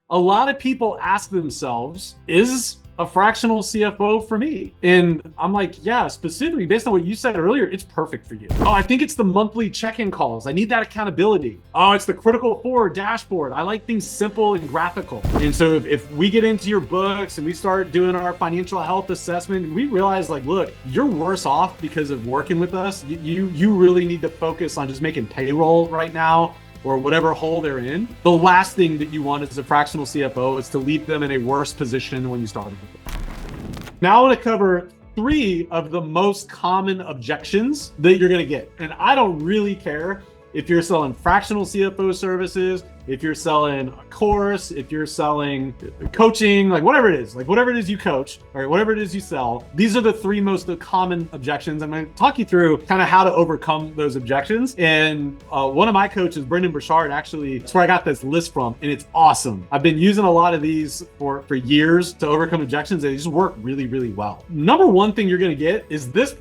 A lot of people ask themselves, is a fractional CFO for me? And I'm like, yeah, specifically based on what you said earlier, it's perfect for you. Oh, I think it's the monthly check-in calls. I need that accountability. Oh, it's the critical four dashboard. I like things simple and graphical. And so if we get into your books and we start doing our financial health assessment, we realize like, look, you're worse off because of working with us. You really need to focus on just making payroll right now, or whatever hole they're in. The last thing that you want as a fractional CFO is to leave them in a worse position than when you started with them. Now I want to cover 3 of the most common objections that you're going to get. And I don't really care if you're selling fractional CFO services, if you're selling a course, if you're selling coaching, like whatever it is you coach, or whatever it is you sell. These are the 3 most common objections. I'm going to talk you through kind of how to overcome those objections. And one of my coaches, Brendan Burchard, actually, that's where I got this list from, and it's awesome. I've been using a lot of these for years to overcome objections, and they just work really, really well. Number 1 thing you're going to get is this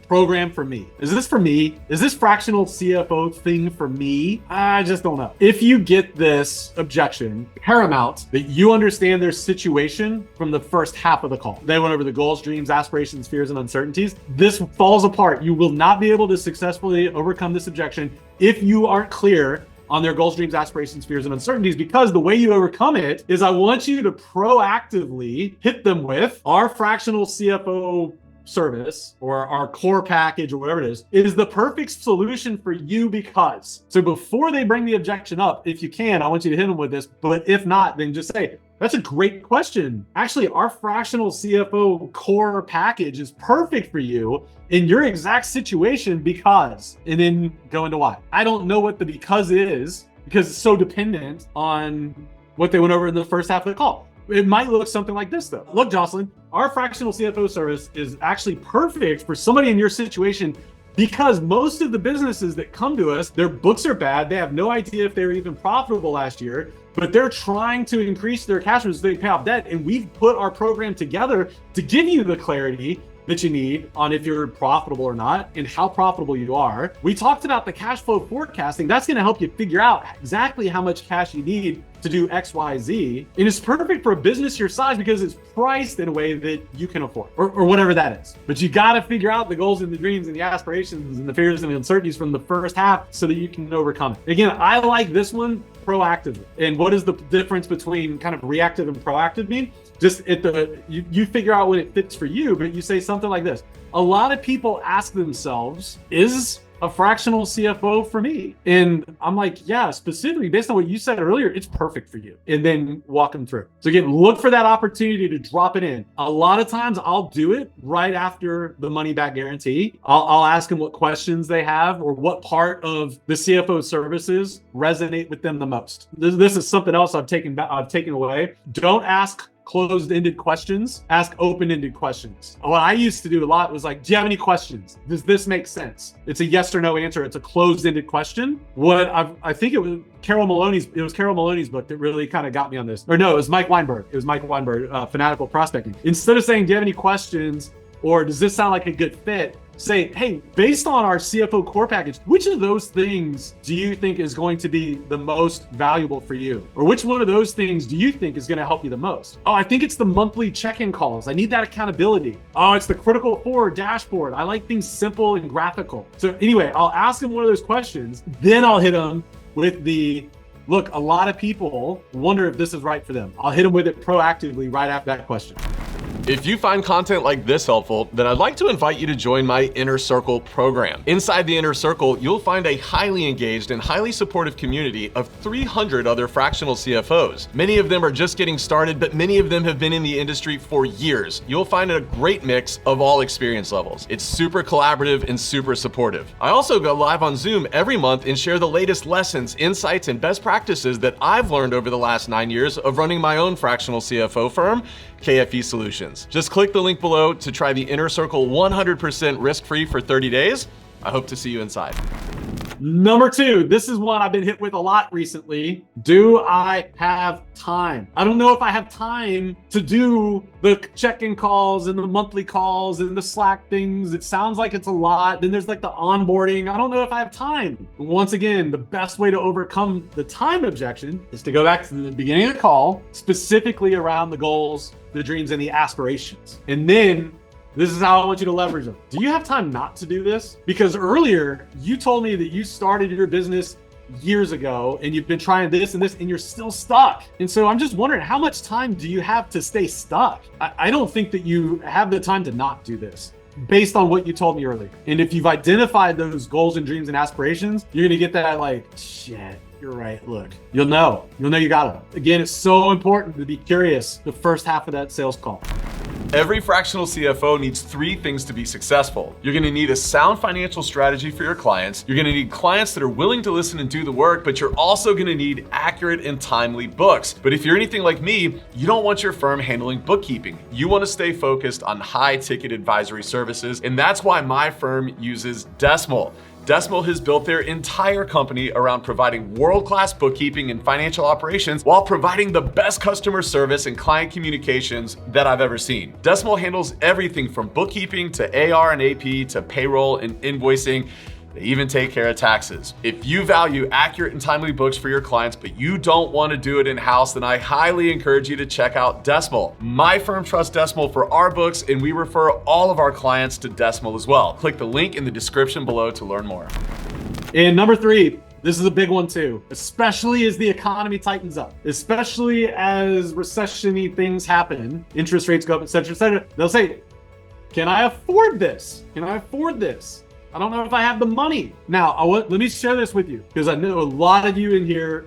program for me. Is this for me? Is this fractional CFO thing for me? I just don't know. If you get this objection, paramount that you understand their situation from the first half of the call. They went over the goals, dreams, aspirations, fears, and uncertainties. This falls apart. You will not be able to successfully overcome this objection if you aren't clear on their goals, dreams, aspirations, fears, and uncertainties, because the way you overcome it is I want you to proactively hit them with our fractional CFO service or our core package or whatever it is the perfect solution for you. Because so before they bring the objection up, if you can, I want you to hit them with this, but if not, then just say, that's a great question. Actually, our fractional CFO core package is perfect for you in your exact situation because, and then go into why. I don't know what the because is because it's so dependent on what they went over in the first half of the call. It might look something like this though. Look, Jocelyn, our fractional CFO service is actually perfect for somebody in your situation because most of the businesses that come to us, their books are bad. They have no idea if they were even profitable last year, but they're trying to increase their cash flow so they pay off debt. And we've put our program together to give you the clarity that you need on if you're profitable or not and how profitable you are. We talked about the cash flow forecasting. That's going to help you figure out exactly how much cash you need to do X, Y, Z. And it's perfect for a business your size because it's priced in a way that you can afford or whatever that is. But you got to figure out the goals and the dreams and the aspirations and the fears and the uncertainties from the first half so that you can overcome it. Again, I like this one proactively. And what is the difference between kind of reactive and proactive mean? Just you figure out when it fits for you, but you say something like this. A lot of people ask themselves, is a fractional CFO for me? And I'm like, yeah, specifically based on what you said earlier, it's perfect for you. And then walk them through. So again, look for that opportunity to drop it in. A lot of times I'll do it right after the money back guarantee. I'll ask them what questions they have or what part of the CFO services resonate with them the most. This is something else I've taken away. Don't ask closed-ended questions, ask open-ended questions. What I used to do a lot was like, do you have any questions? Does this make sense? It's a yes or no answer. It's a closed-ended question. I think it was Carol Maloney's book that really kind of got me on this. Or no, it was Mike Weinberg. Fanatical Prospecting. Instead of saying, do you have any questions? Or does this sound like a good fit? Say, hey, based on our CFO core package, which of those things do you think is going to be the most valuable for you? Or which one of those things do you think is going to help you the most? Oh, I think it's the monthly check-in calls. I need that accountability. Oh, it's the critical four dashboard. I like things simple and graphical. So anyway, I'll ask them one of those questions. Then I'll hit them with the, look, a lot of people wonder if this is right for them. I'll hit them with it proactively right after that question. If you find content like this helpful, then I'd like to invite you to join my Inner Circle program. Inside the Inner Circle, you'll find a highly engaged and highly supportive community of 300 other fractional CFOs. Many of them are just getting started, but many of them have been in the industry for years. You'll find a great mix of all experience levels. It's super collaborative and super supportive. I also go live on Zoom every month and share the latest lessons, insights, and best practices that I've learned over the last 9 years of running my own fractional CFO firm, KFE Solutions. Just click the link below to try the Inner Circle 100% risk-free for 30 days. I hope to see you inside. Number 2, this is one I've been hit with a lot recently. Do I have time? I don't know if I have time to do the check-in calls and the monthly calls and the Slack things. It sounds like it's a lot. Then there's like the onboarding. I don't know if I have time. Once again, the best way to overcome the time objection is to go back to the beginning of the call, specifically around the goals, the dreams, and the aspirations. And then this is how I want you to leverage them. Do you have time not to do this? Because earlier you told me that you started your business years ago and you've been trying this and this and you're still stuck. And so I'm just wondering, how much time do you have to stay stuck? I don't think that you have the time to not do this based on what you told me earlier. And if you've identified those goals and dreams and aspirations, you're gonna get that like, shit, you're right. Look, you'll know you got it. Again, it's so important to be curious the first half of that sales call. Every fractional CFO needs 3 things to be successful. You're gonna need a sound financial strategy for your clients. You're gonna need clients that are willing to listen and do the work, but you're also gonna need accurate and timely books. But if you're anything like me, you don't want your firm handling bookkeeping. You wanna stay focused on high ticket advisory services, and that's why my firm uses Decimal. Decimal has built their entire company around providing world-class bookkeeping and financial operations while providing the best customer service and client communications that I've ever seen. Decimal handles everything from bookkeeping to AR and AP to payroll and invoicing. They even take care of taxes. If you value accurate and timely books for your clients, but you don't want to do it in-house, then I highly encourage you to check out Decimal. My firm trusts Decimal for our books, and we refer all of our clients to Decimal as well. Click the link in the description below to learn more. And number 3, this is a big one too, especially as the economy tightens up, especially as recession-y things happen, interest rates go up, et cetera, they'll say, can I afford this? Can I afford this? I don't know if I have the money. Now, let me share this with you because I know a lot of you in here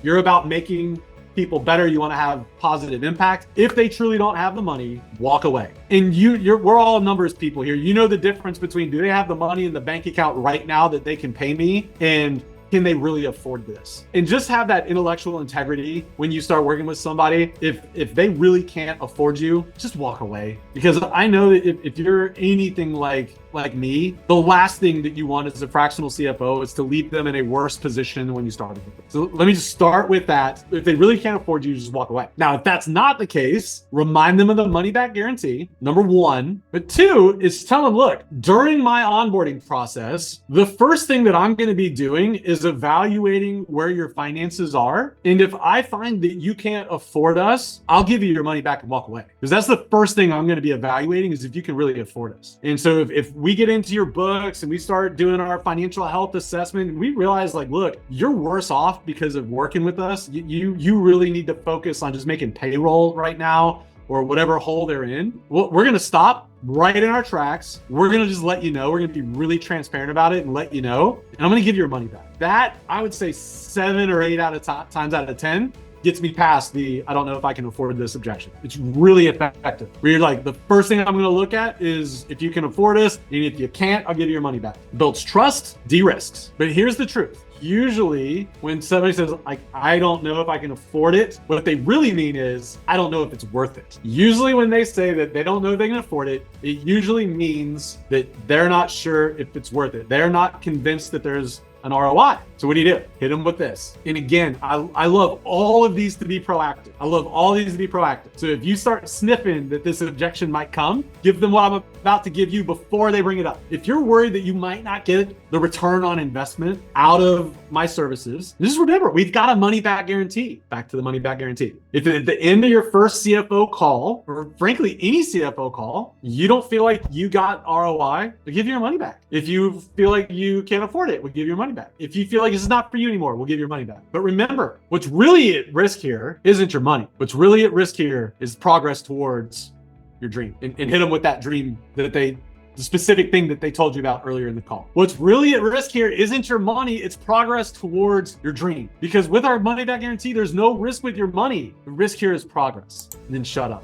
you're about making people better. You want to have positive impact. If they truly don't have the money, walk away. And we're all numbers people here. You know the difference between do they have the money in the bank account right now that they can pay me and can they really afford this? And just have that intellectual integrity when you start working with somebody. If they really can't afford you, just walk away. Because I know that if you're anything like me, the last thing that you want as a fractional CFO is to leave them in a worse position when you started. So let me just start with that. If they really can't afford you, just walk away. Now, if that's not the case, remind them of the money back guarantee, number 1. But 2 is tell them, look, during my onboarding process, the first thing that I'm going to be doing is evaluating where your finances are. And if I find that you can't afford us, I'll give you your money back and walk away. Because that's the first thing I'm going to be evaluating is if you can really afford us. And so if we get into your books and we start doing our financial health assessment, and we realize like, look, you're worse off because of working with us. You really need to focus on just making payroll right now or whatever hole they're in. Well, we're going to stop right in our tracks. We're going to just let you know. We're going to be really transparent about it and let you know. And I'm going to give you your money back. That I would say 7 or 8 times out of 10 gets me past the, I don't know if I can afford this objection. It's really effective. Where you're like, the first thing I'm going to look at is if you can afford us, and if you can't, I'll give you your money back. Builds trust, de-risks. But here's the truth. Usually when somebody says like, I don't know if I can afford it, what they really mean is, I don't know if it's worth it. Usually when they say that they don't know if they can afford it, it usually means that they're not sure if it's worth it. They're not convinced that there's an ROI. So what do? Hit them with this. And again, I love all of these to be proactive. I love all these to be proactive. So if you start sniffing that this objection might come, give them what I'm about to give you before they bring it up. If you're worried that you might not get the return on investment out of my services, just remember, we've got a money back guarantee. Back to the money back guarantee. If at the end of your first CFO call, or frankly, any CFO call, you don't feel like you got ROI, we'll give you your money back. If you feel like you can't afford it, we'll give you your money back. If you feel like it's not for you anymore, we'll give your money back. But remember, what's really at risk here isn't your money. What's really at risk here is progress towards your dream, and hit them with that dream that the specific thing that they told you about earlier in the call. What's really at risk here isn't your money, it's progress towards your dream. Because with our money back guarantee, there's no risk with your money. The risk here is progress. And then shut up.